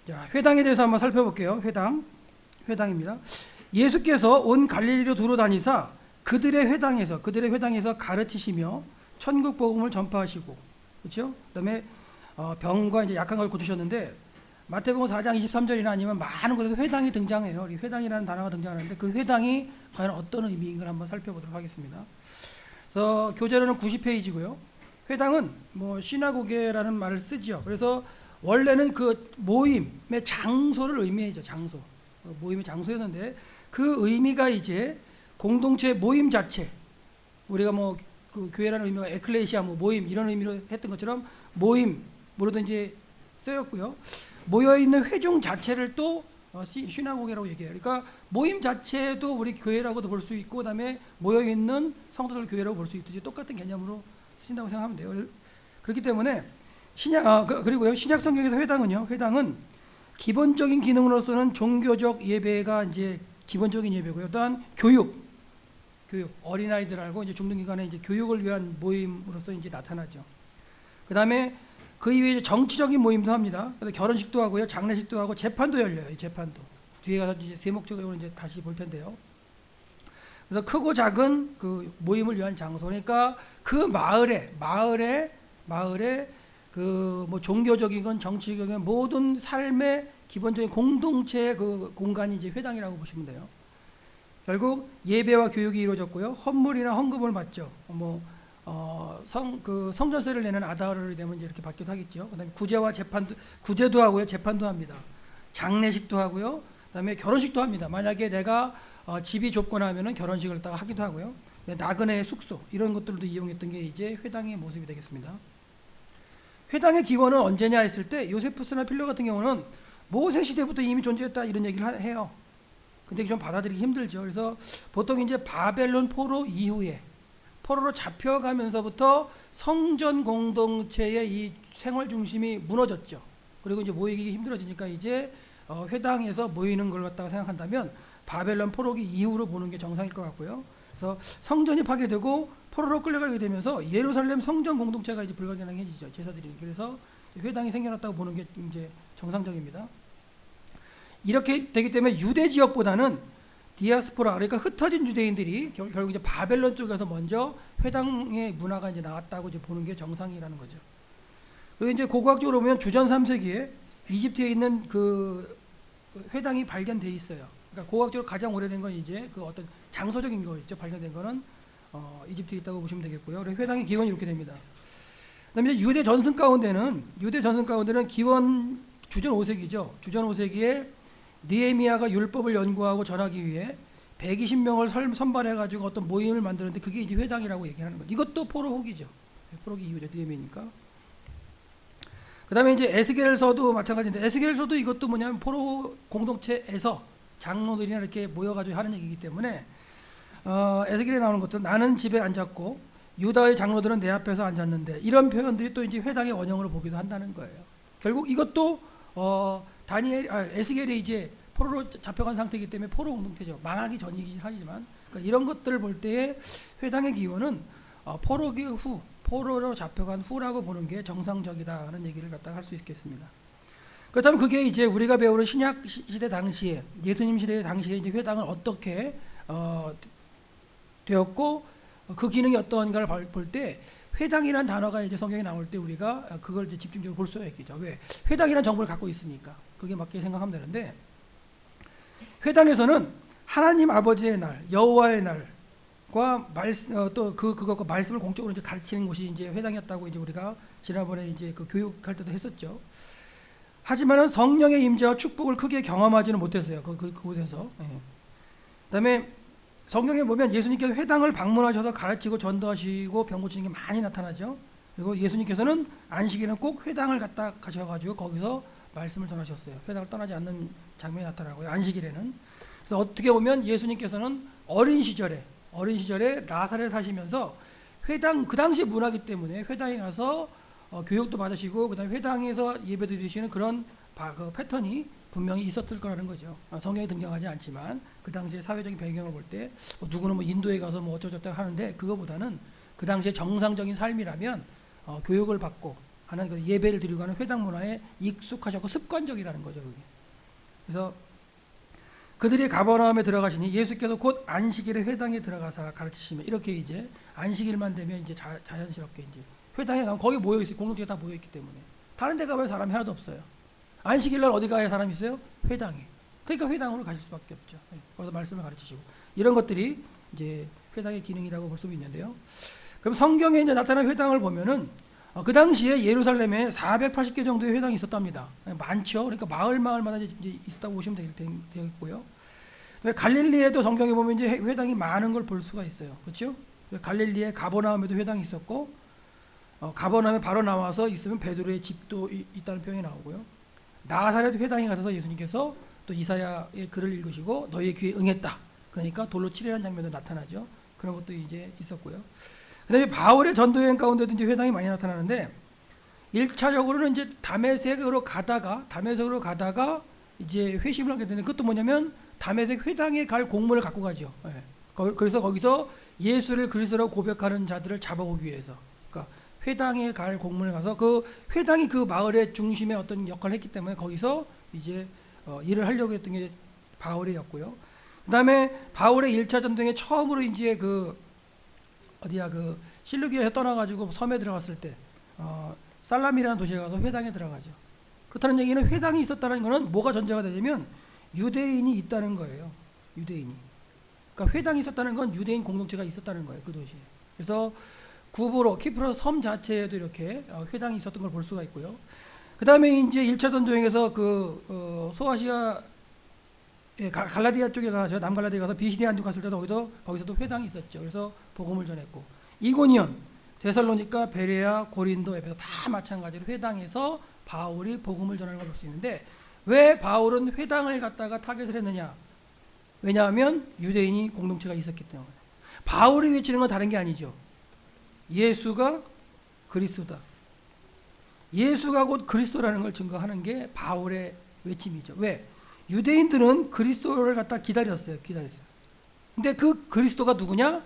자, 회당에 대해서 한번 살펴볼게요. 회당입니다. 예수께서 온 갈릴리로 두루 다니사 그들의 회당에서 가르치시며 천국 복음을 전파하시고, 그렇죠? 그다음에 병과 이제 약한 걸 고치셨는데, 마태복음 4장 23절이나 아니면 많은 곳에서 회당이 등장해요. 이 회당이라는 단어가 등장하는데 그 회당이 과연 어떤 의미인가 한번 살펴보도록 하겠습니다. 그래서 교재로는 90페이지고요. 회당은 뭐 시나고게라는 말을 쓰죠. 그래서 원래는 그 모임의 장소를 의미하죠. 장소. 모임의 장소였는데 그 의미가 이제 공동체 모임 자체. 우리가 뭐 그 교회라는 의미가 에클레시아 뭐 모임 이런 의미로 했던 것처럼 모임으로도 이제 쓰였고요. 모여 있는 회중 자체를 또 시나고게라고 얘기해요. 그러니까 모임 자체도 우리 교회라고도 볼 수 있고, 그다음에 모여 있는 성도들 교회라고 볼 수 있듯이 똑같은 개념으로 쓰신다고 생각하면 돼요. 그렇기 때문에 그리고요, 신약 성경에서 회당은 기본적인 기능으로서는 종교적 예배가 이제 기본적인 예배고요. 또한 교육 어린아이들하고 이제 중등기관의 이제 교육을 위한 모임으로서 이제 나타나죠. 그다음에 그 이외에 정치적인 모임도 합니다. 그래서 결혼식도 하고요, 장례식도 하고 재판도 열려요. 재판도 뒤에 가서 이제 세목적으로 이제 다시 볼 텐데요. 그래서 크고 작은 그 모임을 위한 장소. 그러니까 그 마을에 그 뭐 종교적이건 정치적인 모든 삶의 기본적인 공동체의 그 공간이 이제 회당이라고 보시면 돼요. 결국 예배와 교육이 이루어졌고요. 헌물이나 헌금을 받죠. 성전세를 내는 아다르이 되면 이제 이렇게 받기도 하겠죠. 그다음에 구제도 하고요, 재판도 합니다. 장례식도 하고요. 그다음에 결혼식도 합니다. 만약에 내가 집이 좁거나 하면은 결혼식을 하기도 하고요. 나그네의 숙소 이런 것들도 이용했던 게 이제 회당의 모습이 되겠습니다. 회당의 기원은 언제냐 했을 때 요세푸스나 필로 같은 경우는 모세 시대부터 이미 존재했다 이런 얘기를 해요. 근데 좀 받아들이기 힘들죠. 그래서 보통 이제 바벨론 포로 이후에 포로로 잡혀가면서부터 성전 공동체의 이 생활 중심이 무너졌죠. 그리고 이제 모이기 힘들어지니까 이제 회당에서 모이는 걸 갖다가 생각한다면 바벨론 포로기 이후로 보는 게 정상일 것 같고요. 그래서 성전이 파괴되고 포로로 끌려가게 되면서 예루살렘 성전 공동체가 이제 불가능해지죠. 제사드리는. 그래서 회당이 생겨났다고 보는 게 이제 정상적입니다. 이렇게 되기 때문에 유대 지역보다는 디아스포라, 그러니까 흩어진 유대인들이 결국 이제 바벨론 쪽에서 먼저 회당의 문화가 이제 나왔다고 이제 보는 게 정상이라는 거죠. 그리고 이제 고고학적으로 보면 주전 3세기에 이집트에 있는 그 회당이 발견돼 있어요. 그러니까 고고학적으로 가장 오래된 건 이제 그 어떤 장소적인 거 있죠. 발견된 거는 이집트에 있다고 보시면 되겠고요. 그래서 회당의 기원이 이렇게 됩니다. 그다음에 유대 전승 가운데는 기원 주전 5세기죠. 주전 5세기에 느헤미야가 율법을 연구하고 전하기 위해 120명을 선발해가지고 어떤 모임을 만드는데 그게 이제 회당이라고 얘기하는 거죠. 이것도 포로 후기죠. 포로기 이후죠. 느헤미야니까. 그 다음에 이제 에스겔서도 마찬가지인데, 에스겔서도 이것도 뭐냐면 포로 공동체에서 장로들이나 이렇게 모여가지고 하는 얘기이기 때문에 에스겔에 나오는 것도 나는 집에 앉았고 유다의 장로들은 내 앞에서 앉았는데, 이런 표현들이 또 이제 회당의 원형으로 보기도 한다는 거예요. 결국 이것도 에스겔이 이제 포로로 잡혀간 상태이기 때문에 포로 공동체죠. 망하기 전이긴 하지만, 그러니까 이런 것들을 볼 때에 회당의 기원은 포로로 잡혀간 후라고 보는 게 정상적이다라는 얘기를 갖다가 할 수 있겠습니다. 그렇다면 그게 이제 우리가 배우는 신약 시대 당시에, 예수님 시대 당시에 이제 회당은 어떻게 되었고 그 기능이 어떠한가를 볼 때, 회당이라는 단어가 이제 성경에 나올 때 우리가 그걸 이제 집중적으로 볼 수가 있겠죠. 왜? 회당이라는 정보를 갖고 있으니까 그게 맞게 생각하면 되는데, 회당에서는 하나님 아버지의 날, 여호와의 날과 그것과 말씀을 공적으로 이제 가르치는 곳이 이제 회당이었다고 이제 우리가 지난번에 이제 그 교육할 때도 했었죠. 하지만은 성령의 임재와 축복을 크게 경험하지는 못했어요. 그곳에서. 그다음에 성경에 보면 예수님께서 회당을 방문하셔서 가르치고 전도하시고 병 고치는 게 많이 나타나죠. 그리고 예수님께서는 안식일은 꼭 회당을 갖다 가셔가지고 거기서 말씀을 전하셨어요. 회당을 떠나지 않는 장면이 나타나고요. 안식일에는. 그래서 어떻게 보면 예수님께서는 어린 시절에 나사렛에 사시면서 회당, 그 당시 문화기 때문에 회당에 가서 교육도 받으시고 그다음에 회당에서 예배 드리시는 그런 그 패턴이 분명히 있었을 거라는 거죠. 성경에 등장하지 않지만 그 당시의 사회적인 배경을 볼 때 누구는 뭐 인도에 가서 뭐 어쩌고저쩌고 하는데, 그거보다는 그 당시의 정상적인 삶이라면 교육을 받고 하는 그 예배를 드리고 하는 회당 문화에 익숙하셨고 습관적이라는 거죠. 그게. 그래서 그들이 가버나움에 들어가시니 예수께서 곧 안식일에 회당에 들어가서 가르치시며 이렇게 이제 안식일만 되면 이제 자연스럽게 이제 회당에 가면 거기 모여 있어요. 공동체가 다 모여 있기 때문에. 다른 데 가면 사람이 하나도 없어요. 안식일 날 어디 가야 사람이 있어요? 회당에. 그러니까 회당으로 가실 수밖에 없죠. 거기서 말씀을 가르치시고 이런 것들이 이제 회당의 기능이라고 볼 수 있는데요. 그럼 성경에 이제 나타난 회당을 보면은 그 당시에 예루살렘에 480개 정도의 회당이 있었답니다. 많죠. 그러니까 마을마다 이제 있었다고 보시면 되겠고요. 갈릴리에도 성경에 보면 이제 회당이 많은 걸 볼 수가 있어요. 그렇죠? 갈릴리에 가버나움에도 회당이 있었고, 가버나움에 바로 나와서 있으면 베드로의 집도 있다는 표현이 나오고요. 나사렛 회당에 가셔서 예수님께서 또 이사야의 글을 읽으시고 너희의 귀에 응했다. 그러니까 돌로 치려는 장면도 나타나죠. 그런 것도 이제 있었고요. 그다음에 바울의 전도 여행 가운데도 이제 회당이 많이 나타나는데 1차적으로는 이제 다메섹으로 가다가 이제 회심을 하게 되는 그것도 뭐냐면 다메섹 회당에 갈 공문을 갖고 가죠. 그래서 거기서 예수를 그리스도라고 고백하는 자들을 잡아오기 위해서, 그러니까 회당에 갈 공문을 가서 그 회당이 그 마을의 중심에 어떤 역할을 했기 때문에 거기서 이제 일을 하려고 했던 게 바울이었고요. 그다음에 바울의 1차 전쟁에 처음으로 이제 그 실루기에서 떠나가지고 섬에 들어갔을 때 살람이라는 도시에 가서 회당에 들어가죠. 그렇다는 얘기는 회당이 있었다는 것은 뭐가 전제가 되냐면 유대인이 있다는 거예요. 유대인이. 그러니까 회당이 있었다는 건 유대인 공동체가 있었다는 거예요. 그 도시에. 그래서 키프로스 섬 자체에도 이렇게 회당이 있었던 걸 볼 수가 있고요. 그 다음에 이제 1차 전쟁에서 소아시아 갈라디아 쪽에 가서 남갈라디아 가서 비시디아 안쪽 갔을 때도 거기서도 회당이 있었죠. 그래서 복음을 전했고 이고니온, 데살로니가, 베레아, 고린도, 에베소 다 마찬가지로 회당에서 바울이 복음을 전하는 걸 볼 수 있는데 왜 바울은 회당을 갖다가 타겟을 했느냐? 왜냐하면 유대인이 공동체가 있었기 때문에. 바울이 외치는 건 다른 게 아니죠. 예수가 그리스도다. 예수가 곧 그리스도라는 걸 증거하는 게 바울의 외침이죠. 왜? 유대인들은 그리스도를 갖다 기다렸어요. 근데 그 그리스도가 누구냐?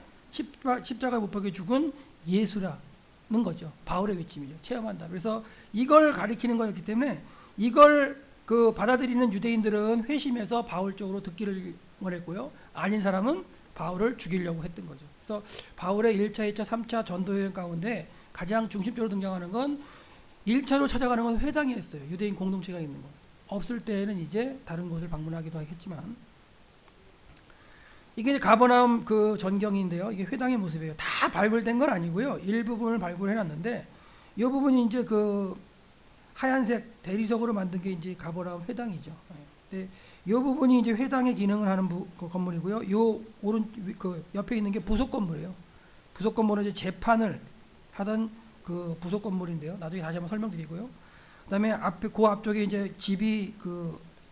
십자가에 못 박혀 죽은 예수라는 거죠. 바울의 외침이죠. 체험한다. 그래서 이걸 가리키는 거였기 때문에 이걸 받아들이는 유대인들은 회심해서 바울 쪽으로 듣기를 원했고요. 아닌 사람은 바울을 죽이려고 했던 거죠. 그래서 바울의 1차, 2차, 3차 전도여행 가운데 가장 중심적으로 등장하는 건 1차로 찾아가는 건 회당이었어요. 유대인 공동체가 있는 거. 없을 때에는 이제 다른 곳을 방문하기도 했지만 이게 이제 가버나움 전경인데요. 이게 회당의 모습이에요. 다 발굴된 건 아니고요. 일부분을 발굴해 놨는데 이 부분이 이제 하얀색 대리석으로 만든 게 이제 가버나움 회당이죠. 네. 이 부분이 이제 회당의 기능을 하는 건물이고요. 요 옆에 있는 게 부속 건물이에요. 부속 건물은 이제 재판을 하던 부속 건물인데요. 나중에 다시 한번 설명드리고요. 그다음에 앞쪽에 이제 집이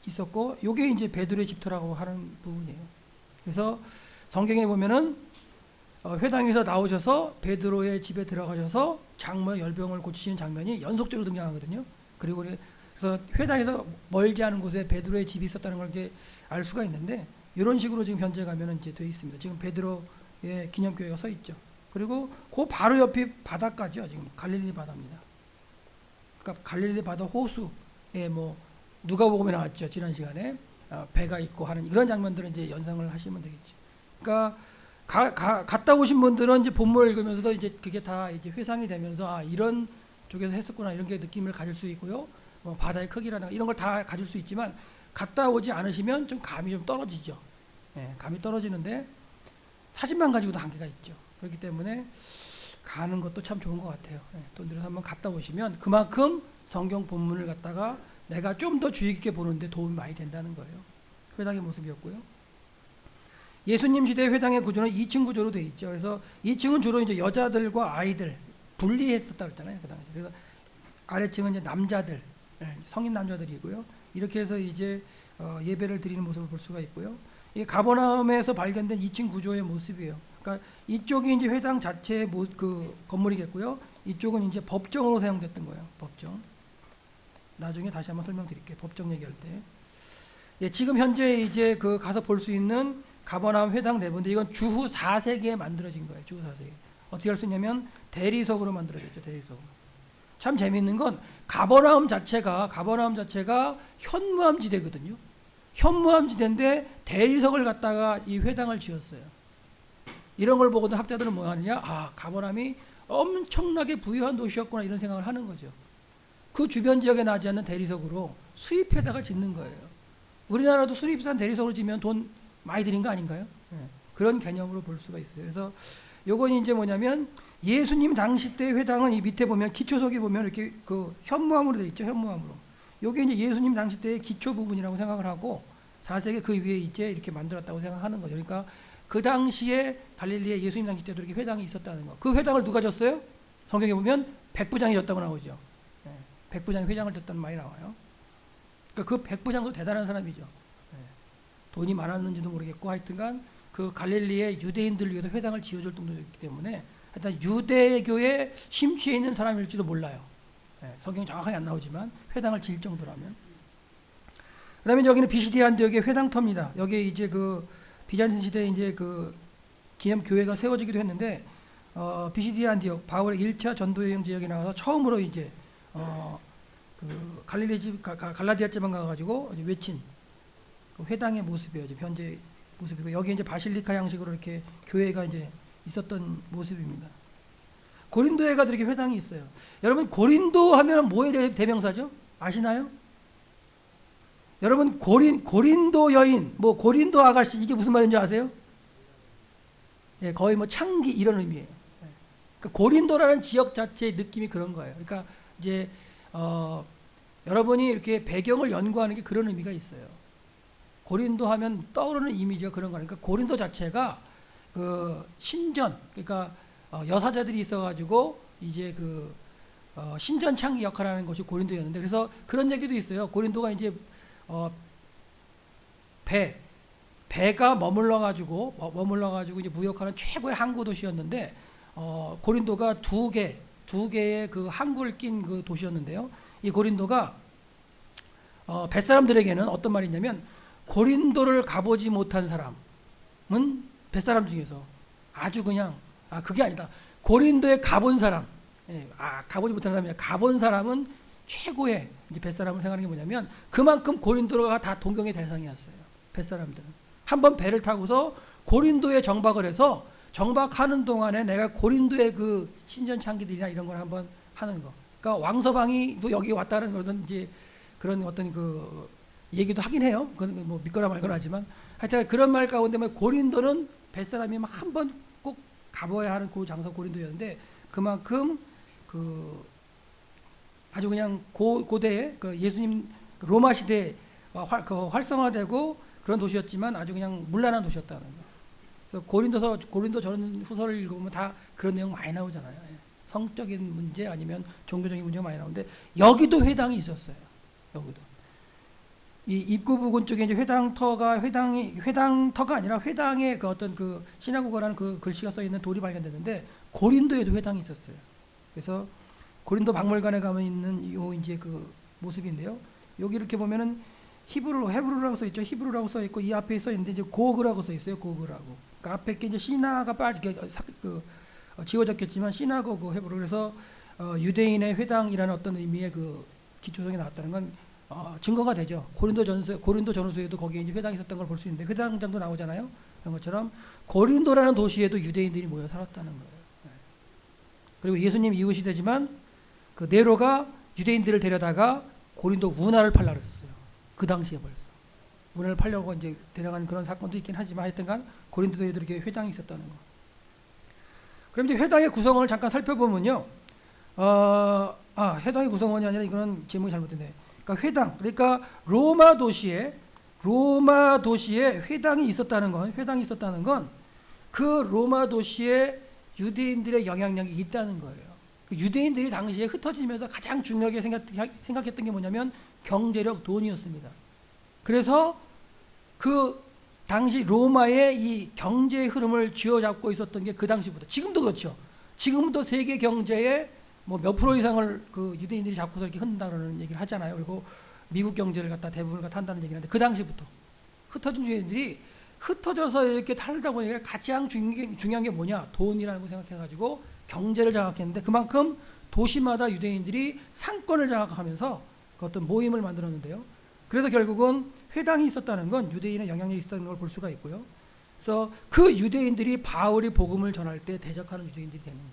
있었고, 요게 이제 베드로의 집터라고 하는 부분이에요. 그래서 성경에 보면은 회당에서 나오셔서 베드로의 집에 들어가셔서 장모의 열병을 고치시는 장면이 연속적으로 등장하거든요. 그리고 그래서 회당에서 멀지 않은 곳에 베드로의 집이 있었다는 걸 이제 알 수가 있는데 이런 식으로 지금 현재 가면은 이제 돼 있습니다. 지금 베드로의 기념교회가 서 있죠. 그리고 그 바로 옆이 바닷가죠. 지금 갈릴리 바다입니다. 그러니까 갈릴리 바다 호수에 누가복음에 나왔죠. 지난 시간에 배가 있고 하는 이런 장면들은 이제 연상을 하시면 되겠죠. 그러니까 갔다 오신 분들은 이제 본문을 읽으면서도 이제 그게 다 이제 회상이 되면서 이런 쪽에서 했었구나 이런 게 느낌을 가질 수 있고요. 바다의 크기라든가 이런 걸 다 가질 수 있지만 갔다 오지 않으시면 좀 감이 좀 떨어지죠. 감이 떨어지는데 사진만 가지고도 한계가 있죠. 그렇기 때문에 가는 것도 참 좋은 것 같아요. 돈 들여서 한번 갔다 오시면 그만큼 성경 본문을 갖다가 내가 좀 더 주의 깊게 보는데 도움이 많이 된다는 거예요. 회당의 모습이었고요. 예수님 시대 회당의 구조는 2층 구조로 되어 있죠. 그래서 2층은 주로 이제 여자들과 아이들 분리했었다 그랬잖아요. 그 당시. 그래서 아래층은 이제 남자들, 성인 남자들이고요. 이렇게 해서 이제 예배를 드리는 모습을 볼 수가 있고요. 이 가버나움에서 발견된 2층 구조의 모습이에요. 그러니까 이쪽이 이제 회당 자체의 건물이겠고요. 이쪽은 이제 법정으로 사용됐던 거예요. 법정. 나중에 다시 한번 설명드릴게요. 법정 얘기할 때. 지금 현재 이제 가서 볼 수 있는 가버나움 회당 내부인데 이건 주후 4세기에 만들어진 거예요. 주후 4세기. 어떻게 할 수 있냐면 대리석으로 만들어졌죠. 대리석. 참 재미있는 건 가버나움 자체가 현무암지대거든요. 현무암지대인데 대리석을 갖다가 이 회당을 지었어요. 이런 걸 보고도 학자들은 뭐 하느냐? 아, 가버나움이 엄청나게 부유한 도시였구나 이런 생각을 하는 거죠. 그 주변 지역에 나지 않는 대리석으로 수입해다가 짓는 거예요. 우리나라도 수입산 대리석으로 지면 돈 많이 들인 거 아닌가요? 그런 개념으로 볼 수가 있어요. 그래서 요건 이제 뭐냐면 예수님 당시 때 회당은 이 밑에 보면 기초석이 보면 이렇게 그 현무암으로 되어 있죠. 현무암으로. 요게 이제 예수님 당시 때의 기초 부분이라고 생각을 하고 4세기 그 위에 이제 이렇게 만들었다고 생각하는 거죠. 그러니까 그 당시에 갈릴리에 예수님 당시 때도 이렇게 회당이 있었다는 거. 그 회당을 누가 졌어요? 성경에 보면 백부장이 졌다고 나오죠. 백부장이 회장을 졌다는 말이 나와요. 그러니까 그 백부장도 대단한 사람이죠. 돈이 많았는지도 모르겠고 하여튼간 그 갈릴리의 유대인들을 위해서 회당을 지어줄 정도였기 때문에 하여튼 유대교에 심취해 있는 사람일지도 몰라요. 성경이 정확하게 안 나오지만 회당을 지을 정도라면. 그 다음에 여기는 비시디 안디옥의 회당터입니다. 여기 이제 그 비잔틴 시대에 이제 그 기념 교회가 세워지기도 했는데 비시디 안디옥 바울의 1차 전도 여행 지역에 나가서 처음으로 이제 그 갈라디아 지방 가가지고 외친 그 회당의 모습이에요. 지금 현재 모습이고 여기 이제 바실리카 양식으로 이렇게 교회가 이제 있었던 모습입니다. 고린도에가 이렇게 회당이 있어요. 여러분 고린도 하면 뭐의 대명사죠? 아시나요? 여러분 고린도 여인, 뭐 고린도 아가씨 이게 무슨 말인지 아세요? 예, 거의 뭐 창기 이런 의미예요. 그러니까 고린도라는 지역 자체의 느낌이 그런 거예요. 그러니까 이제 여러분이 이렇게 배경을 연구하는 게 그런 의미가 있어요. 고린도 하면 떠오르는 이미지가 그런 거니까 그러니까 고린도 자체가 그 신전, 그러니까 여사자들이 있어가지고 이제 그 신전 창기 역할을 하는 것이 고린도였는데 그래서 그런 얘기도 있어요. 고린도가 이제 배가 머물러가지고 이제 무역하는 최고의 항구 도시였는데 고린도가 두 개의 그 항구를 낀 그 도시였는데요. 이 고린도가 뱃사람들에게는 어떤 말이냐면 고린도를 가보지 못한 사람은 뱃사람 중에서 아주 그냥 그게 아니다. 고린도에 가본 사람, 가보지 못한 사람이 아니라 가본 사람은 최고의 이제 뱃사람을 생각하는 게 뭐냐면 그만큼 고린도가 다 동경의 대상이었어요. 뱃사람들은 한번 배를 타고서 고린도에 정박을 해서 정박하는 동안에 내가 고린도의 그 신전 창기들이나 이런 걸 한번 하는 거. 그러니까 왕서방이 또 여기 왔다는 그런 이제 그런 어떤 그 얘기도 하긴 해요. 그건 뭐 믿거나 말거나 하지만 하여튼 그런 말 가운데 고린도는 뱃사람이 한 번 꼭 가봐야 하는 그 장소 고린도였는데 그만큼 그 아주 그냥 고대의 그 예수님 로마 시대에 활성화되고 그런 도시였지만 아주 그냥 문란한 도시였다는 거. 그래서 고린도 전후서를 읽어보면 다 그런 내용 많이 나오잖아요. 성적인 문제 아니면 종교적인 문제가 많이 나오는데 여기도 회당이 있었어요. 여기도. 이 입구 부근 쪽에 이제 회당터가 아니라 회당의 그 어떤 그 시나고가라는 그 글씨가 써 있는 돌이 발견됐는데 고린도에도 회당이 있었어요. 그래서 고린도 박물관에 가면 있는 요 이제 그 모습인데요. 여기 이렇게 보면은 헤브루라고 써 있죠. 히브루라고 써 있고 이 앞에 써 있는데 이제 고그라고 써 있어요. 고그라고. 그러니까 앞에 게 이제 시나가 지워졌겠지만 시나고그 헤브루 그래서 유대인의 회당이라는 어떤 의미의 그 기초성이 나왔다는 건 증거가 되죠. 고린도 전후서에도 거기에 이제 회당이 있었던 걸 볼 수 있는데 회당장도 나오잖아요. 그런 것처럼 고린도라는 도시에도 유대인들이 모여 살았다는 거예요. 그리고 예수님 이웃이 되지만 그 네로가 유대인들을 데려다가 고린도 운하를 팔라 그랬어요. 그 당시에 벌써 운하를 팔려고 이제 데려간 그런 사건도 있긴 하지만 하여튼간 고린도에도 이렇게 회당이 있었다는 거. 그럼 이제 회당의 구성원을 잠깐 살펴보면요. 회당의 구성원이 아니라 이거는 제목이 잘못됐네. 그러니까 로마 도시에 회당이 있었다는 건 그 로마 도시에 유대인들의 영향력이 있다는 거예요. 유대인들이 당시에 흩어지면서 가장 중요하게 생각했던 게 뭐냐면 경제력, 돈이었습니다. 그래서 그 당시 로마의 이 경제의 흐름을 쥐어잡고 있었던 게 그 당시부터 지금도 그렇죠. 지금도 세계 경제의 뭐 몇 프로 이상을 그 유대인들이 잡고서 이렇게 흔든다는 얘기를 하잖아요. 그리고 미국 경제를 갖다 대부분을 갖다 한다는 얘기를 하는데 그 당시부터 흩어진 유대인들이 흩어져서 이렇게 살다 보니까 가장 중요한 게 뭐냐? 돈이라고 생각해가지고 경제를 장악했는데 그만큼 도시마다 유대인들이 상권을 장악하면서 그 어떤 모임을 만들었는데요. 그래서 결국은 회당이 있었다는 건 유대인의 영향력이 있었다는 걸 볼 수가 있고요. 그래서 그 유대인들이 바울이 복음을 전할 때 대적하는 유대인들이 되는 거예요.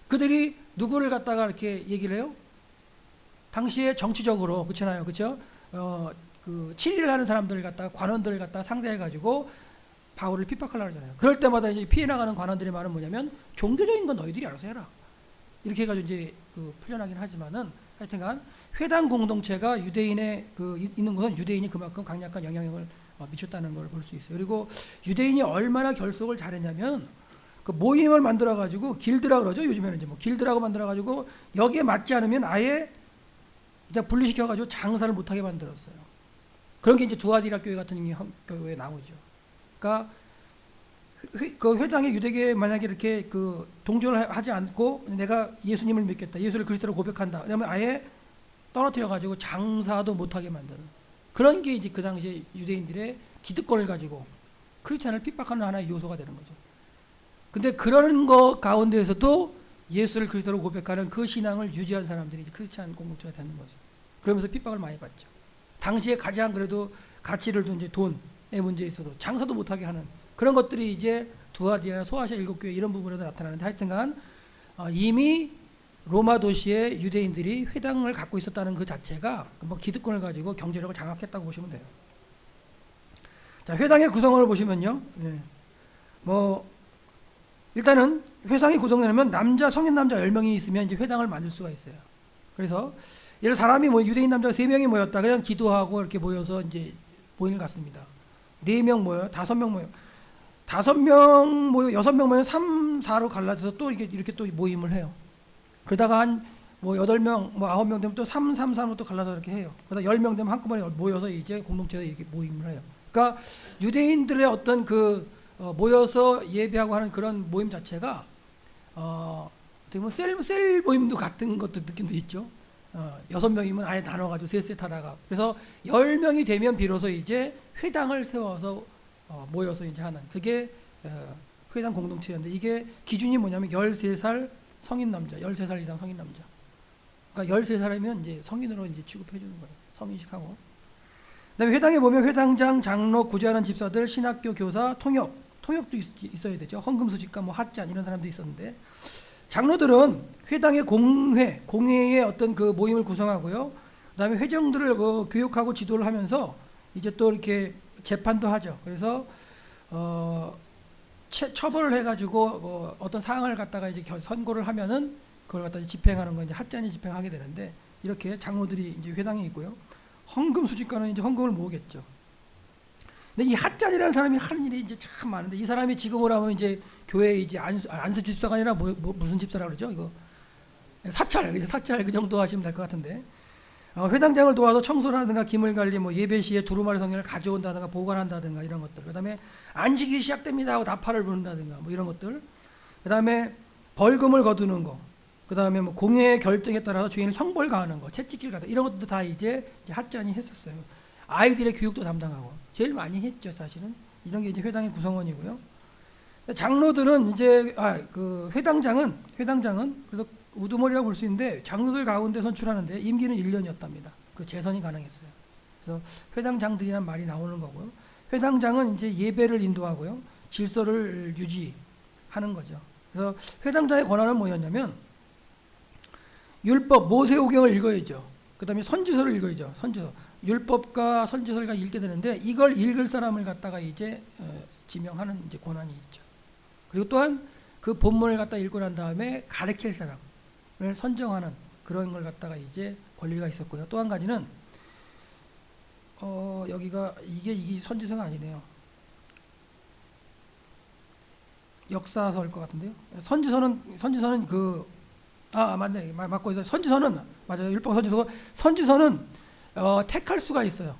그들이 누구를 갖다가 이렇게 얘기를 해요? 당시에 정치적으로 그렇잖아요, 그렇죠? 그 친일을 하는 사람들을 갖다가 관원들을 갖다가 상대해가지고 바울을 핍박하려고 하잖아요. 그럴 때마다 이제 피해 나가는 관원들의 말은 뭐냐면 종교적인 건 너희들이 알아서 해라. 이렇게 해가지고 이제 그 풀려나긴 하지만은 하여튼간 회당 공동체가 유대인의 있는 것은 유대인이 그만큼 강력한 영향력을 미쳤다는 걸 볼 수 있어요. 그리고 유대인이 얼마나 결속을 잘했냐면 그 모임을 만들어 가지고 길드라 그러죠. 요즘에는 이제 뭐 길드라고 만들어 가지고 여기에 맞지 않으면 아예 그냥 분리시켜 가지고 장사를 못하게 만들었어요. 그런 게 이제 두아디라 교회 같은 교회에 나오죠. 그러니까 그 회당의 유대교에 만약에 이렇게 그 동조를 하지 않고 내가 예수님을 믿겠다, 예수를 그리스도로 고백한다, 그러면 아예 떨어뜨려 가지고 장사도 못하게 만드는 그런 게 이제 그 당시에 유대인들의 기득권을 가지고 크리스찬을 핍박하는 하나의 요소가 되는 거죠. 근데 그런 거 가운데에서도 예수를 그리스도로 고백하는 그 신앙을 유지한 사람들이 이제 크리스찬 공동체가 되는 거죠. 그러면서 핍박을 많이 받죠. 당시에 가장 그래도 가치를 둔 이제 돈의 문제에 있어도 장사도 못하게 하는 그런 것들이 이제 두아디아나 소아시아 일곱교회 이런 부분에도 나타나는데 하여튼간 이미 로마 도시의 유대인들이 회당을 갖고 있었다는 그 자체가 뭐 기득권을 가지고 경제력을 장악했다고 보시면 돼요. 자, 회당의 구성을 보시면요. 예. 뭐 일단은 회당이 구성되려면 성인 남자 10명이 있으면 이제 회당을 만들 수가 있어요. 그래서 예를 사람이 유대인 남자가 3명이 모였다. 그냥 기도하고 이렇게 모여서 이제 모임을 갖습니다. 4명 모여요. 5명 모여요. 5명 모여 6명 모여 3, 4로 갈라져서 또 이렇게 또 모임을 해요. 그러다가 한 8명, 9명 되면 또 3, 3, 3으로 또 갈라서 이렇게 해요. 그러다 10명 되면 한꺼번에 모여서 이제 공동체에서 이렇게 모임을 해요. 그러니까 유대인들의 어떤 모여서 예배하고 하는 그런 모임 자체가 어떻게 보면 셀 모임도 같은 것도 느낌도 있죠. 6명이면 아예 나눠가지고 셋 하다가 그래서 10명이 되면 비로소 이제 회당을 세워서 모여서 이제 하는 그게 회당 공동체였는데 이게 기준이 뭐냐면 13살 성인 남자, 13살 이상 성인 남자. 그러니까 13살이면 이제 성인으로 이제 취급해 주는 거예요. 성인식하고. 그다음에 회당에 보면 회당장, 장로, 구제하는 집사들, 신학교 교사, 통역도 있어야 되죠. 헌금 수집가, 핫잔 이런 사람도 있었는데 장로들은 회당의 공회의 어떤 그 모임을 구성하고요. 그다음에 회정들을 교육하고 지도를 하면서 이제 또 이렇게 재판도 하죠. 그래서 처벌을 해가지고 어떤 사항을 갖다가 이제 선고를 하면은 그걸 갖다 집행하는 건 이제 핫잔이 집행하게 되는데 이렇게 장로들이 이제 회당에 있고요. 헌금 수집가는 이제 헌금을 모으겠죠. 근데 이 핫잔이라는 사람이 하는 일이 이제 참 많은데 이 사람이 지금으로 하면 이제 교회 이제 안수 집사가 아니라 무슨 집사라고 그러죠? 이거 사찰 그 정도 하시면 될 것 같은데 회당장을 도와서 청소를 하든가 기물 관리 예배 시에 두루마리 성경을 가져온다든가 보관한다든가 이런 것들. 그다음에 안식일이 시작됩니다 하고 나팔을 부른다든가 이런 것들. 그다음에 벌금을 거두는 거. 그다음에 공회의 결정에 따라서 주인을 형벌 가하는 거, 채찍질 가다 이런 것도 다 이제 핫잔이 했었어요. 아이들의 교육도 담당하고 제일 많이 했죠 사실은. 이런 게 이제 회당의 구성원이고요. 장로들은 이제 그 회당장은 그래서 우두머리라고 볼 수 있는데 장로들 가운데 선출하는데 임기는 1년이었답니다. 그 재선이 가능했어요. 그래서 회당장들이란 말이 나오는 거고요. 회당장은 이제 예배를 인도하고요, 질서를 유지하는 거죠. 그래서 회당장의 권한은 뭐였냐면 율법 모세오경을 읽어야죠. 그다음에 선지서를 읽어야죠. 선지서 율법과 선지서를 읽게 되는데 이걸 읽을 사람을 갖다가 이제 지명하는 이제 권한이 있죠. 그리고 또한 그 본문을 갖다 읽고 난 다음에 가르칠 사람을 선정하는 그런 걸 갖다가 이제 권리가 있었고요. 또 한 가지는 여기가 이게 선지서가 아니네요. 역사서일 것 같은데요. 선지서는 맞네. 맞고 있어요. 선지서는 맞아요. 율법 선지서는 택할 수가 있어요.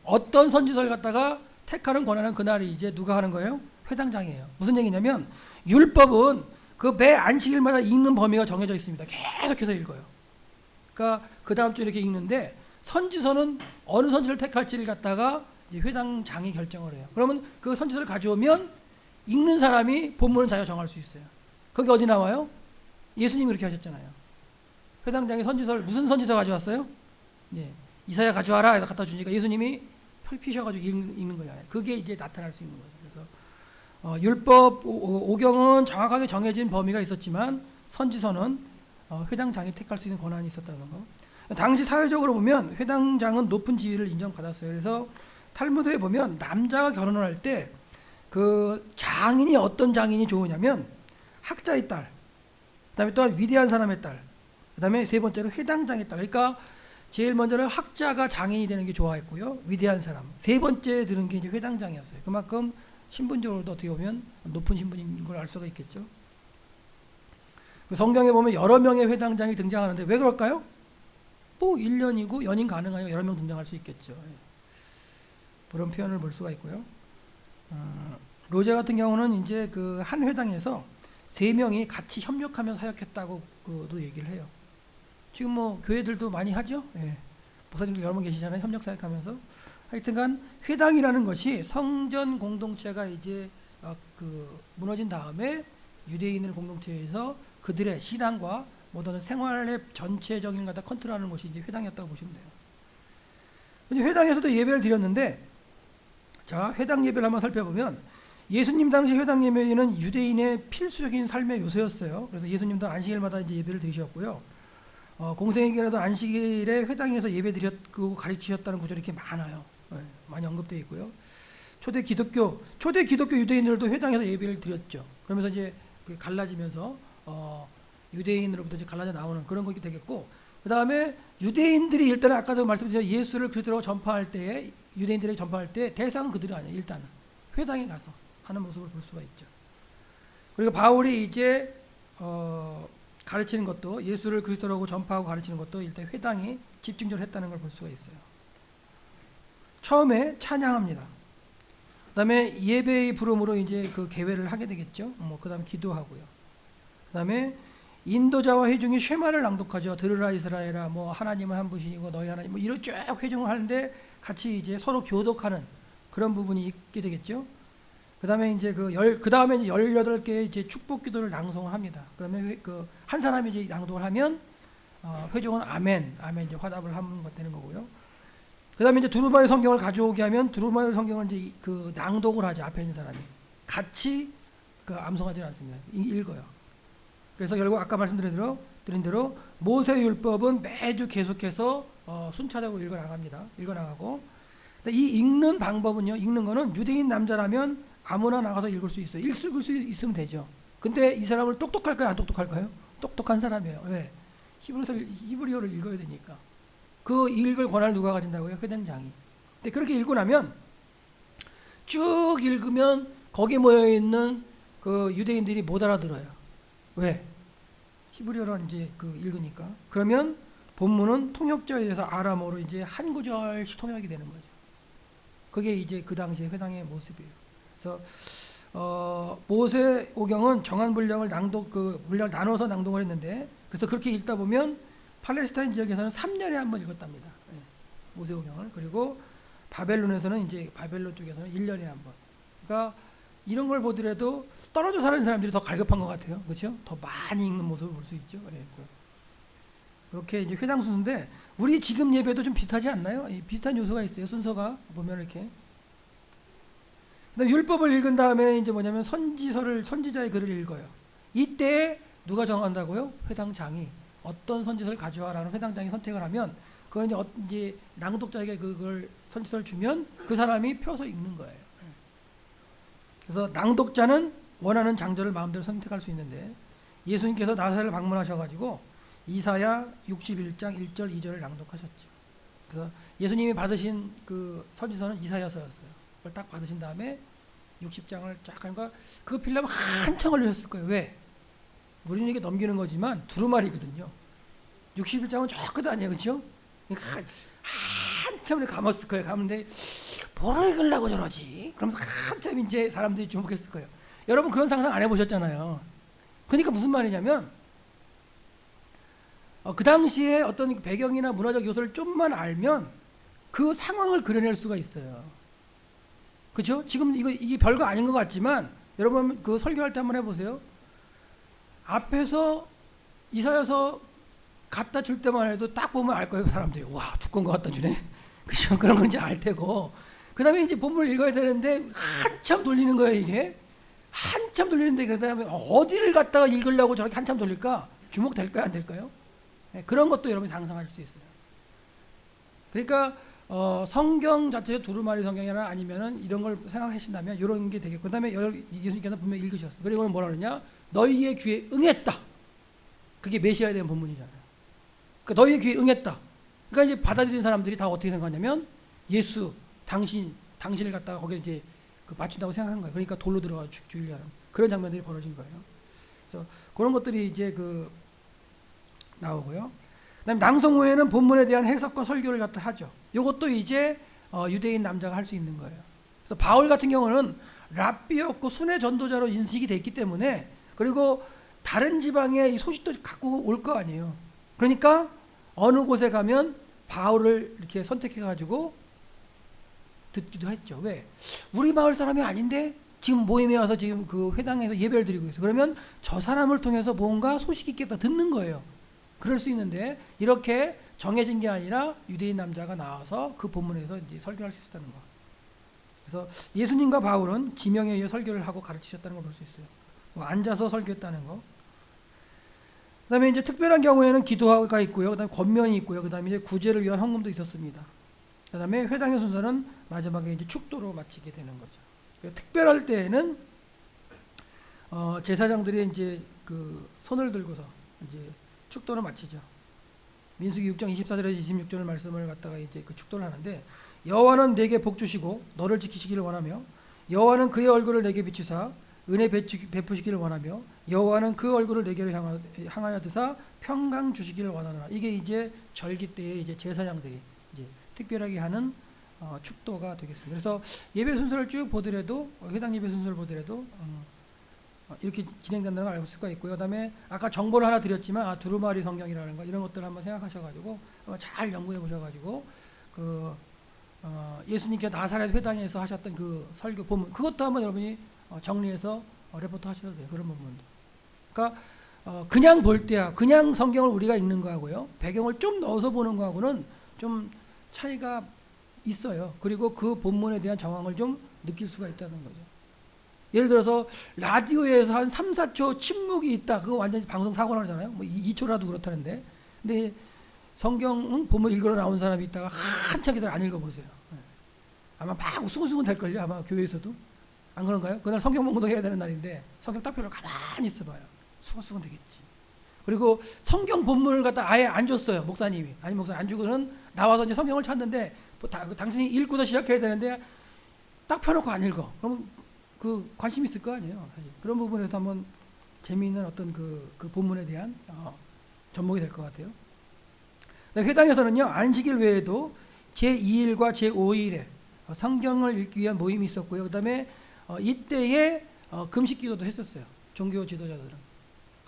어떤 선지서를 갖다가 택하는 권한은 그날이 이제 누가 하는 거예요? 회당장이에요. 무슨 얘기냐면 율법은 그 매 안식일마다 읽는 범위가 정해져 있습니다. 계속해서 읽어요. 그러니까 그 다음 주에 이렇게 읽는데 선지서는 어느 선지서를 택할지를 갖다가 이제 회당장이 결정을 해요. 그러면 그 선지서를 가져오면 읽는 사람이 본문은 자기가 정할 수 있어요. 거기 어디 나와요? 예수님이 그렇게 하셨잖아요. 회당장이 선지서를 무슨 선지서 가져왔어요? 예, 이사야 가져와라 갖다 주니까 예수님이 펼피셔가지고 읽는 거잖아요. 그게 이제 나타날 수 있는 거죠. 그래서 율법 오경은 정확하게 정해진 범위가 있었지만 선지서는 회당장이 택할 수 있는 권한이 있었다는 거. 당시 사회적으로 보면 회당장은 높은 지위를 인정받았어요. 그래서 탈무드에 보면 남자가 결혼을 할 때 그 장인이 어떤 장인이 좋으냐면 학자의 딸, 그다음에 또한 위대한 사람의 딸, 그다음에 세 번째로 회당장의 딸. 그러니까 제일 먼저는 학자가 장인이 되는 게 좋아했고요. 위대한 사람. 세 번째 들은 게 이제 회당장이었어요. 그만큼 신분적으로도 어떻게 보면 높은 신분인 걸 알 수가 있겠죠. 그 성경에 보면 여러 명의 회당장이 등장하는데 왜 그럴까요? 뭐 1년이고 연임 가능하여 여러 명 등장할 수 있겠죠. 그런 표현을 볼 수가 있고요. 로제 같은 경우는 이제 그 한 회당에서 3명이 같이 협력하면서 사역했다고 그도 얘기를 해요. 지금 뭐 교회들도 많이 하죠. 예. 목사님들 여러 명 계시잖아요. 협력 사역하면서. 하여튼간 회당이라는 것이 성전 공동체가 이제 그 무너진 다음에 유대인을 공동체에서 그들의 신앙과 모든 생활의 전체적인 걸 다 컨트롤하는 것이 이제 회당이었다고 보시면 돼요. 근데 회당에서도 예배를 드렸는데, 자, 회당 예배를 한번 살펴보면 예수님 당시 회당 예배는 유대인의 필수적인 삶의 요소였어요. 그래서 예수님도 안식일마다 이제 예배를 드리셨고요. 공생애기라도 안식일에 회당에서 예배 드렸고 가르치셨다는 구절이 이렇게 많아요. 네, 많이 언급되어 있고요. 초대 기독교 유대인들도 회당에서 예배를 드렸죠. 그러면서 이제 갈라지면서 유대인으로부터 이제 갈라져 나오는 그런 것이 되겠고, 그 다음에 유대인들이 일단 아까도 말씀드린 예수를 그리스도로 전파할 때에 유대인들에게 전파할 때 대상은 그들이 아니에요. 일단은 회당에 가서 하는 모습을 볼 수가 있죠. 그리고 바울이 이제 가르치는 것도 예수를 그리스도라고 전파하고 가르치는 것도 일단 회당이 집중적으로 했다는 걸 볼 수가 있어요. 처음에 찬양합니다. 그다음에 예배의 부름으로 이제 그 계회를 하게 되겠죠. 그다음 기도하고요. 그다음에 인도자와 회중이 쉐마를 낭독하죠. 들으라 이스라엘아, 뭐 하나님은 한 분이시고 너희 하나님, 뭐 이런 쭉 회중을 하는데 같이 이제 서로 교독하는 그런 부분이 있게 되겠죠. 그다음에 이제 그 다음에 이제 18개의 이제 축복 기도를 낭송을 합니다. 그러면 한 사람이 이제 낭독을 하면 회중은 아멘 이제 화답을 하는 것 되는 거고요. 그다음에 이제 두루마리 성경을 가져오게 하면 두루마리 성경을 이제 그 낭독을 하죠. 앞에 있는 사람이 같이 암송하지는 않습니다. 읽어요. 그래서 결국 아까 말씀드린 대로 모세율법은 매주 계속해서 순차적으로 읽어나가고, 이 읽는 방법은요, 읽는 거는 유대인 남자라면 아무나 나가서 읽을 수 있어요. 읽을 수 있으면 되죠. 근데 이 사람을 똑똑할까요? 안 똑똑할까요? 똑똑한 사람이에요. 왜? 히브리어를 읽어야 되니까. 그 읽을 권한을 누가 가진다고요? 회당장이. 근데 그렇게 읽고 나면 쭉 읽으면 거기에 모여있는 그 유대인들이 못 알아들어요. 왜? 히브리어로 이제 읽으니까. 그러면 본문은 통역자에 의해서 아람어로 이제 한 구절씩 통역이 되는 거죠. 그게 이제 그 당시의 회당의 모습이에요. 그래서 모세 오경은 정한 분량을 분량을 나눠서 낭독을 했는데, 그래서 그렇게 읽다 보면 팔레스타인 지역에서는 3년에 한 번 읽었답니다. 네, 모세 오경을. 그리고 바벨론에서는 이제 바벨론 쪽에서는 1년에 한 번. 그러니까 이런 걸 보더라도 떨어져 사는 사람들이 더 갈급한 것 같아요. 그렇죠? 더 많이 읽는 모습을 볼 수 있죠. 네, 그렇게 이제 회당 순서인데, 우리 지금 예배도 좀 비슷하지 않나요? 비슷한 요소가 있어요. 순서가 보면 이렇게. 율법을 읽은 다음에는 이제 뭐냐면 선지자의 글을 읽어요. 이때 누가 정한다고요? 회당장이 어떤 선지서를 가져와라는 회당장이 선택을 하면, 그건 이제 낭독자에게 그걸 선지서를 주면 그 사람이 펴서 읽는 거예요. 그래서 낭독자는 원하는 장절을 마음대로 선택할 수 있는데, 예수님께서 나사렛을 방문하셔가지고 이사야 61장 1절 2절을 낭독하셨죠. 그래서 예수님이 받으신 그 선지서는 이사야서였어요. 그걸 딱 받으신 다음에 60장을 쫙 하니까 그거 필려면 한참 걸리셨을 거예요. 왜? 우리는 이게 넘기는 거지만 두루마리거든요. 61장은 저 끝 아니에요. 그렇죠? 그러니까 한참 감았을 거예요. 감는데 뭐를 읽으려고 저러지? 그러면서 한참 이제 사람들이 주목했을 거예요. 여러분 그런 상상 안 해보셨잖아요. 그러니까 무슨 말이냐면 그 당시에 어떤 배경이나 문화적 요소를 좀만 알면 그 상황을 그려낼 수가 있어요. 그렇죠? 지금 이게 별거 아닌 것 같지만 여러분 그 설교할 때 한번 해보세요. 앞에서 이사야서 갖다 줄 때만 해도 딱 보면 알 거예요. 사람들이 와 두꺼운 거 갖다 주네. 그죠? 그런 건지 알 테고. 그 다음에 이제 본문을 읽어야 되는데 한참 돌리는 거예요. 이게 한참 돌리는데 그 다음에 어디를 갖다가 읽으려고 저렇게 한참 돌릴까? 주목될까요? 안 될까요? 네, 그런 것도 여러분이 상상할 수 있어요. 그러니까 성경 자체가 두루마리 성경이나 아니면은 이런 걸 생각하신다면 이런 게 되겠고, 그 다음에 예수님께서 분명히 읽으셨어요. 그리고 뭐라 그러냐? 너희의 귀에 응했다. 그게 메시아에 대한 본문이잖아요. 그러니까 너희의 귀에 응했다. 그러니까 이제 받아들인 사람들이 다 어떻게 생각하냐면 예수, 당신을 갖다가 거기에 이제 맞춘다고 생각한 거예요. 그러니까 돌로 들어가 죽이려는 그런 장면들이 벌어진 거예요. 그래서 그런 것들이 이제 나오고요. 그다음에 낭송 후에는 본문에 대한 해석과 설교를 갖다 하죠. 이것도 이제 유대인 남자가 할 수 있는 거예요. 그래서 바울 같은 경우는 랍비였고 순회 전도자로 인식이 돼 있기 때문에, 그리고 다른 지방에 이 소식도 갖고 올 거 아니에요. 그러니까 어느 곳에 가면 바울을 이렇게 선택해 가지고 듣기도 했죠. 왜? 우리 마을 사람이 아닌데 지금 모임에 와서 지금 그 회당에서 예배를 드리고 있어요. 그러면 저 사람을 통해서 뭔가 소식이 있겠다 듣는 거예요. 그럴 수 있는데 이렇게 정해진 게 아니라 유대인 남자가 나와서 그 본문에서 이제 설교할 수 있었다는 거. 그래서 예수님과 바울은 지명에 의해 설교를 하고 가르치셨다는 걸 볼 수 있어요. 앉아서 설교했다는 거. 그다음에 이제 특별한 경우에는 기도가 있고요. 그다음에 권면이 있고요. 그다음에 이제 구제를 위한 헌금도 있었습니다. 그다음에 회당의 순서는 마지막에 이제 축도로 마치게 되는 거죠. 특별할 때에는 제사장들이 이제 그 손을 들고서 이제 축도를 마치죠. 민수기 6장 24절에서 26절 말씀을 갖다가 이제 그 축도를 하는데, 여호와는 내게 복 주시고 너를 지키시기를 원하며, 여호와는 그의 얼굴을 내게 비추사 은혜 베푸시기를 원하며, 여호와는 그 얼굴을 내게로 향하여 드사 평강 주시기를 원하노라. 이게 이제 절기 때에 이제 제사장들이 이제 특별하게 하는 축도가 되겠습니다. 그래서 예배 순서를 쭉 보더라도, 회당 예배 순서를 보더라도 이렇게 진행된다는 걸 알 수가 있고요. 그다음에 아까 정보를 하나 드렸지만 두루마리 성경이라는 거, 이런 것들 한번 생각하셔가지고 잘 연구해 보셔가지고 예수님께 나사렛 회당에서 하셨던 그 설교 본문, 그것도 한번 여러분이 정리해서 레포트 하셔도 돼요. 그런 부분도. 그러니까 그냥 볼 때야, 그냥 성경을 우리가 읽는 거하고요, 배경을 좀 넣어서 보는 거하고는 좀 차이가 있어요. 그리고 그 본문에 대한 정황을 좀 느낄 수가 있다는 거죠. 예를 들어서 라디오에서 한 3, 4초 침묵이 있다. 그거 완전히 방송 사고 나잖아요. 뭐 2초라도 그렇다는데. 근데 성경 본문 읽으러 나온 사람이 있다가 한참 기다려 안 읽어보세요. 아마 막 수근수근 될걸요. 아마 교회에서도. 안 그런가요? 그날 성경 봉독 해야 되는 날인데 성경 딱 펴고 가만히 있어봐요. 수근수근 되겠지. 그리고 성경 본문을 갖다 아예 안 줬어요. 목사님이. 아니 목사님 안 주고는 나와서 이제 성경을 찾는데 당신이 읽고서 시작해야 되는데 딱 펴놓고 안 읽어. 그러면 그 관심 있을 거 아니에요. 사실. 그런 부분에서 한번 재미있는 어떤 그 본문에 대한 접목이 될 것 같아요. 회당에서는요, 안식일 외에도 제2일과 제5일에 성경을 읽기 위한 모임이 있었고요. 그 다음에 이때에 금식 기도도 했었어요. 종교 지도자들은.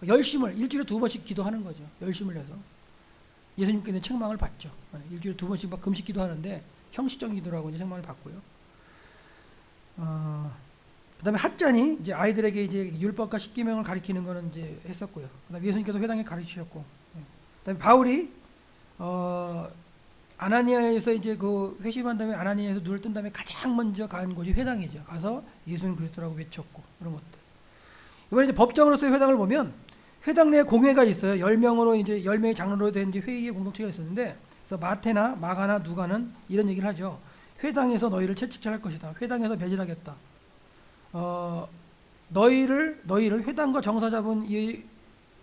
열심을 일주일에 2번씩 기도하는 거죠. 열심을 해서. 예수님께는 책망을 받죠. 일주일에 2번씩 막 금식 기도하는데 형식적인 기도라고 이제 책망을 받고요. 그다음에 핫잔이 이제 아이들에게 이제 율법과 십계명을 가리키는 거는 이제 했었고요. 그다음에 예수님께서 회당에 가르치셨고, 그다음에 바울이 아나니아에서 이제 그 회심한 다음에 아나니아에서 눈을 뜬 다음에 가장 먼저 간 곳이 회당이죠. 가서 예수는 그리스도라고 외쳤고, 그런 것들. 이번에 이제 법정으로서의 회당을 보면 회당 내에 공회가 있어요. 10명으로 이제 10명의 장로로 된 이제 회의의 공동체가 있었는데, 그래서 마태나 마가나 누가는 이런 얘기를 하죠. 회당에서 너희를 채찍질할 것이다. 회당에서 배질하겠다. 너희를 회당과 정사 잡은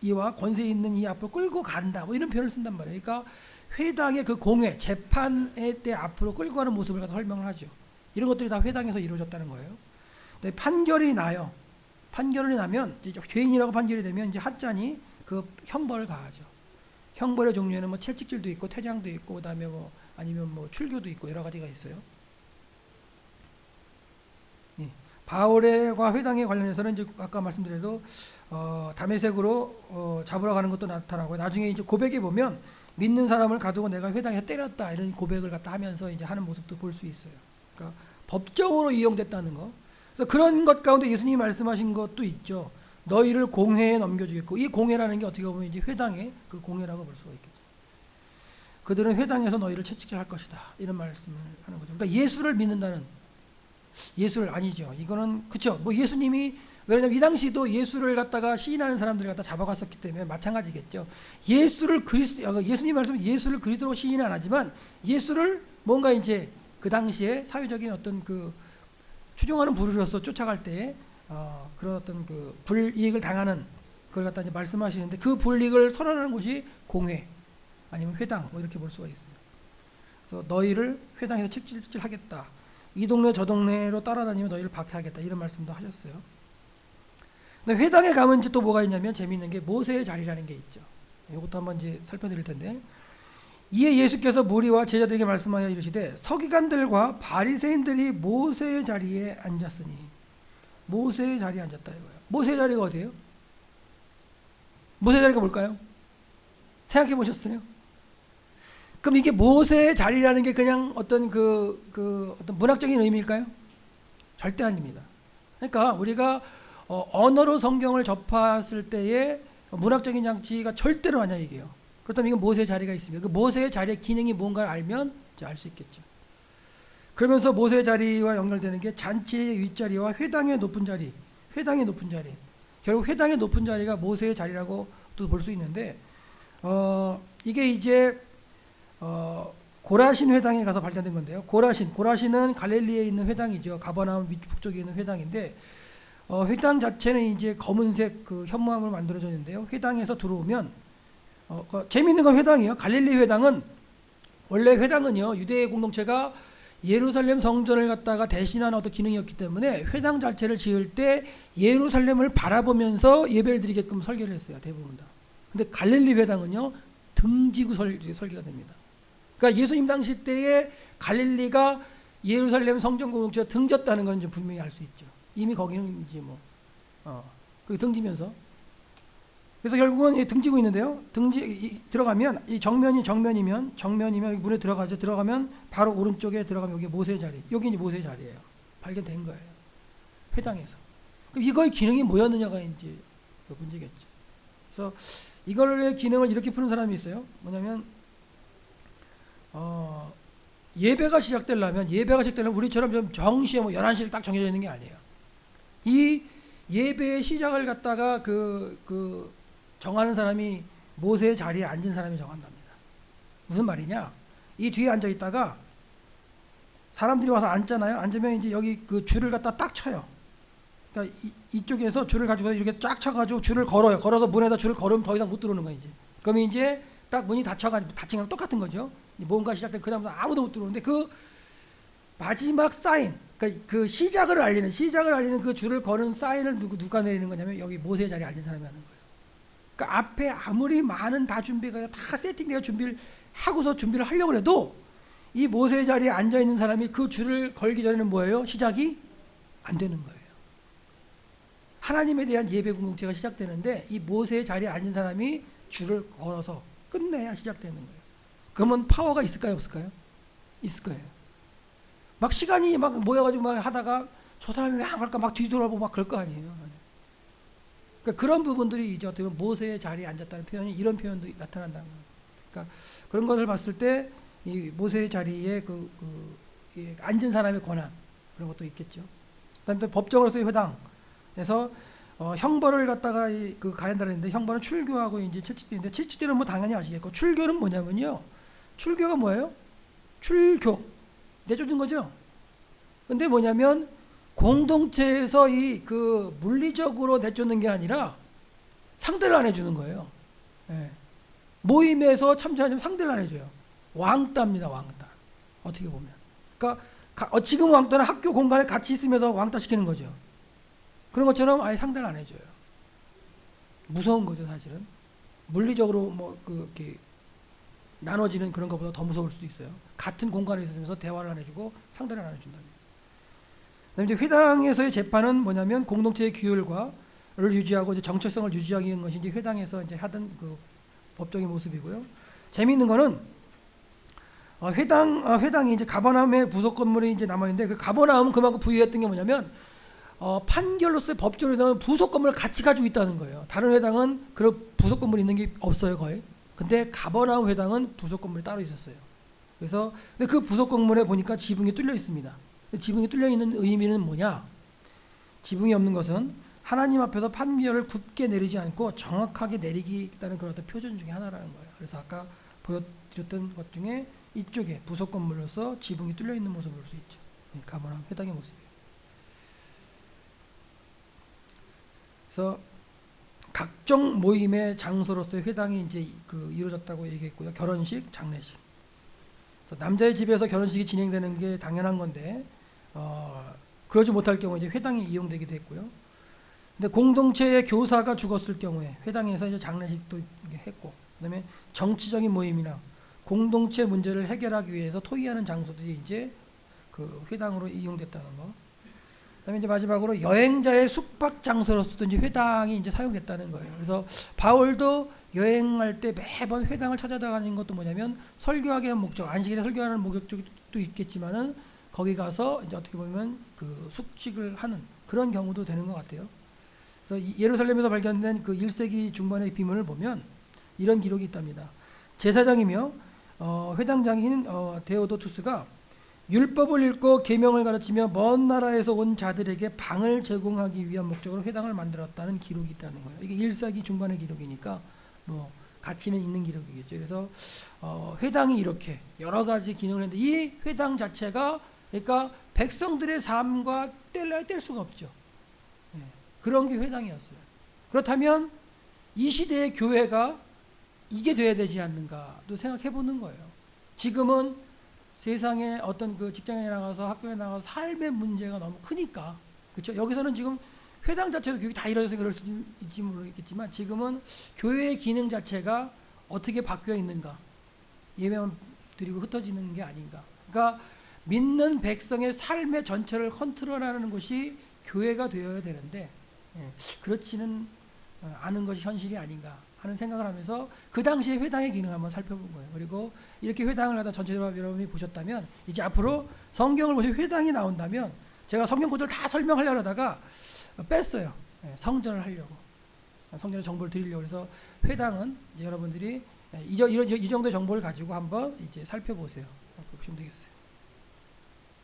이와 권세 있는 이 앞으로 끌고 간다. 뭐 이런 표현을 쓴단 말이에요. 그러니까 회당의 그 공회, 재판의 때 앞으로 끌고 가는 모습을 갖다 설명을 하죠. 이런 것들이 다 회당에서 이루어졌다는 거예요. 근데 판결이 나요. 판결이 나면 이제 죄인이라고 판결이 되면 이제 핫잔이 그 형벌을 가하죠. 형벌의 종류에는 뭐 채찍질도 있고 퇴장도 있고, 그다음에 뭐 아니면 뭐 출교도 있고 여러 가지가 있어요. 바울과 회당에 관련해서는 이제 아까 말씀드려도 다메섹으로 잡으러 가는 것도 나타나고, 나중에 이제 고백에 보면 믿는 사람을 가두고 내가 회당에 때렸다 이런 고백을 갖다 하면서 이제 하는 모습도 볼 수 있어요. 그러니까 법정으로 이용됐다는 거. 그래서 그런 것 가운데 예수님이 말씀하신 것도 있죠. 너희를 공회에 넘겨주겠고, 이 공회라는 게 어떻게 보면 이제 회당의 그 공회라고 볼 수가 있겠죠. 그들은 회당에서 너희를 채찍질할 것이다, 이런 말씀을 하는 거죠. 그러니까 예수를 믿는다는, 예수를 아니죠. 이거는 그렇죠. 뭐 예수님이, 왜냐면 이 당시도 예수를 갖다가 시인하는 사람들을 갖다 잡아갔었기 때문에 마찬가지겠죠. 예수님 말씀 예수를 그리스도로 시인은 안 하지만 예수를 뭔가 이제 그 당시에 사회적인 어떤 그 추종하는 부류로서 쫓아갈 때 그런 어떤 그 불이익을 당하는 그걸 갖다 이제 말씀하시는데, 그 불이익을 선언하는 곳이 공회 아니면 회당, 뭐 이렇게 볼 수가 있어요. 그래서 너희를 회당에서 채찍질하겠다. 이 동네 저 동네로 따라다니면 너희를 박해하겠다, 이런 말씀도 하셨어요. 근데 회당에 가면 이제 또 뭐가 있냐면 재미있는 게 모세의 자리라는 게 있죠. 이것도 한번 이제 살펴드릴 텐데, 이에 예수께서 무리와 제자들에게 말씀하여 이르시되 서기관들과 바리새인들이 모세의 자리에 앉았으니, 모세의 자리에 앉았다 이거예요. 모세의 자리가 어디예요? 모세의 자리가 뭘까요? 생각해 보셨어요? 그럼 이게 모세의 자리라는 게 그냥 어떤 어떤 문학적인 의미일까요? 절대 아닙니다. 그러니까 우리가 언어로 성경을 접했을 때의 문학적인 장치가 절대로 아니야 이게요. 그렇다면 이건 모세의 자리가 있습니다. 그 모세의 자리의 기능이 뭔가를 알면 알 수 있겠죠. 그러면서 모세의 자리와 연결되는 게 잔치의 윗자리와 회당의 높은 자리, 회당의 높은 자리. 결국 회당의 높은 자리가 모세의 자리라고 또 볼 수 있는데, 이게 이제 고라신 회당에 가서 발견된 건데요. 고라신은 갈릴리에 있는 회당이죠. 가버나움 북쪽에 있는 회당인데, 회당 자체는 이제 검은색 그 현무암으로 만들어져 있는데요. 회당에서 들어오면 재미있는 건 회당이에요. 갈릴리 회당은, 원래 회당은요, 유대 공동체가 예루살렘 성전을 갖다가 대신하는 어떤 기능이었기 때문에 회당 자체를 지을 때 예루살렘을 바라보면서 예배를 드리게끔 설계를 했어요. 대부분 다. 근데 갈릴리 회당은요, 등지고 설계가 됩니다. 그러니까 예수님 당시 때에 갈릴리가 예루살렘 성전 공동체가 등졌다는 건 좀 분명히 알 수 있죠. 이미 거기는 이제 그 등지면서. 그래서 결국은 등지고 있는데요. 들어가면 이 정면이면 문에 들어가면 바로 오른쪽에 들어가면 여기 모세의 자리. 여기 이제 모세의 자리예요. 발견된 거예요. 회당에서. 그럼 이거의 기능이 뭐였느냐가 이제 문제겠죠. 그래서 이거의 기능을 이렇게 푸는 사람이 있어요. 뭐냐면 예배가 시작되려면 우리처럼 좀 정시에 11시에 딱 정해져 있는 게 아니에요. 이 예배의 시작을 갖다가 정하는 사람이 모세의 자리에 앉은 사람이 정한답니다. 무슨 말이냐? 이 뒤에 앉아 있다가 사람들이 와서 앉잖아요. 앉으면 이제 여기 그 줄을 갖다 딱 쳐요. 그러니까 이쪽에서 줄을 가지고 이렇게 쫙 쳐가지고 줄을 걸어요. 걸어서 문에다 줄을 걸으면 더 이상 못 들어오는 거예요. 이제. 그러면 이제 딱 문이 닫힌 거랑 똑같은 거죠. 뭔가 시작된 그 다음부터 아무도 못 들어오는데, 그 마지막 사인, 그러니까 그 시작을 알리는 그 줄을 거는 사인을 누가 내리는 거냐면 여기 모세의 자리에 앉은 사람이 하는 거예요. 그러니까 앞에 아무리 많은 다 준비가 다 세팅되어 준비를 하려고 해도 이 모세의 자리에 앉아 있는 사람이 그 줄을 걸기 전에는 뭐예요? 시작이 안 되는 거예요. 하나님에 대한 예배 공동체가 시작되는데 이 모세의 자리에 앉은 사람이 줄을 걸어서 끝내야 시작되는 거예요. 그러면 파워가 있을까요, 없을까요? 있을 거예요. 막 시간이 막 모여가지고 막 하다가 저 사람이 왜 안 갈까 막 뒤돌아보고 막 그럴 거 아니에요. 그러니까 그런 부분들이 이제 어떻게 보면 모세의 자리에 앉았다는 표현이 이런 표현도 나타난다는 거예요. 그러니까 그런 것을 봤을 때 이 모세의 자리에 앉은 사람의 권한, 그런 것도 있겠죠. 그다음에 또 법정으로서의 회당에서 형벌을 갖다가 가한다는 했는데, 형벌은 출교하고 이제 채찍질인데, 채찍질은 뭐 당연히 아시겠고, 출교는 뭐냐면요, 출교가 뭐예요? 출교, 내쫓은 거죠. 근데 뭐냐면 공동체에서 물리적으로 내쫓는 게 아니라 상대를 안 해주는 거예요. 예. 모임에서 참여하면 상대를 안 해줘요. 왕따입니다, 왕따. 어떻게 보면. 그러니까 지금 왕따는 학교 공간에 같이 있으면서 왕따 시키는 거죠. 그런 것처럼 아예 상대를 안 해줘요. 무서운 거죠, 사실은. 물리적으로 이렇게 나눠지는 그런 것보다 더 무서울 수도 있어요. 같은 공간에 있으면서 대화를 안 해주고 상대를 안 해준답니다. 그다음에 이제 회당에서의 재판은 뭐냐면 공동체의 규율을 유지하고 이제 정체성을 유지하기 위한 것이 이제 회당에서 이제 하던 그 법적인 모습이고요. 재미있는 거는 회당이 이제 가버나움의 부속 건물이 이제 남아 있는데, 그 가버나움은 그만큼 부유했던 게 뭐냐면 판결로서의 법적으로 부속 건물을 같이 가지고 있다는 거예요. 다른 회당은 그런 부속 건물이 있는 게 없어요, 거의. 근데 가버나움 회당은 부속 건물이 따로 있었어요. 그래서 근데 그 부속 건물에 보니까 지붕이 뚫려 있습니다. 지붕이 뚫려 있는 의미는 뭐냐? 지붕이 없는 것은 하나님 앞에서 판결을 굳게 내리지 않고 정확하게 내리겠다는 그런 어떤 표준 중에 하나라는 거예요. 그래서 아까 보여드렸던 것 중에 이쪽에 부속 건물로서 지붕이 뚫려 있는 모습을 볼 수 있죠. 가버나움 회당의 모습이에요. 그래서 각종 모임의 장소로서의 회당이 이제 이루어졌다고 얘기했고요. 결혼식, 장례식. 그래서 남자의 집에서 결혼식이 진행되는 게 당연한 건데 그러지 못할 경우에 이제 회당이 이용되기도 했고요. 근데 공동체의 교사가 죽었을 경우에 회당에서 이제 장례식도 했고, 그다음에 정치적인 모임이나 공동체 문제를 해결하기 위해서 토의하는 장소들이 이제 그 회당으로 이용됐다는 거. 그다음에 이제 마지막으로 여행자의 숙박 장소로서도 이제 회당이 이제 사용됐다는 거예요. 그래서 바울도 여행할 때 매번 회당을 찾아다니는 것도 뭐냐면 설교하기 위한 목적, 안식일에 설교하는 목적도 있겠지만은 거기 가서 이제 어떻게 보면 그 숙식을 하는 그런 경우도 되는 것 같아요. 그래서 예루살렘에서 발견된 그 1세기 중반의 비문을 보면 이런 기록이 있답니다. 제사장이며 회당장인 데오도투스가 율법을 읽고 계명을 가르치며 먼 나라에서 온 자들에게 방을 제공하기 위한 목적으로 회당을 만들었다는 기록이 있다는 거예요. 이게 1세기 중반의 기록이니까 뭐 가치는 있는 기록이겠죠. 그래서 회당이 이렇게 여러 가지 기능을 했는데 이 회당 자체가 그러니까 백성들의 삶과 뗄 수가 없죠. 네. 그런 게 회당이었어요. 그렇다면 이 시대의 교회가 이게 돼야 되지 않는가도 생각해 보는 거예요. 지금은 세상에 어떤 그 직장에 나가서 학교에 나가서 삶의 문제가 너무 크니까, 그렇죠? 여기서는 지금 회당 자체도 교육이 다 이루어져서 그럴지 모르겠지만 지금은 교회의 기능 자체가 어떻게 바뀌어 있는가, 예배만 드리고 흩어지는 게 아닌가. 그러니까 믿는 백성의 삶의 전체를 컨트롤하는 것이 교회가 되어야 되는데 그렇지는 않은 것이 현실이 아닌가 하는 생각을 하면서 그 당시에 회당의 기능을 한번 살펴본 거예요. 그리고 이렇게 회당을 하다 전체적으로 여러분이 보셨다면 이제 앞으로 성경을 보시면 회당이 나온다면 제가 성경 구절을 다 설명하려고 하다가 뺐어요. 성전을 하려고. 성전의 정보를 드리려고. 그래서 회당은 이제 여러분들이 이 정도의 정보를 가지고 한번 이제 살펴보세요. 보시면 되겠어요.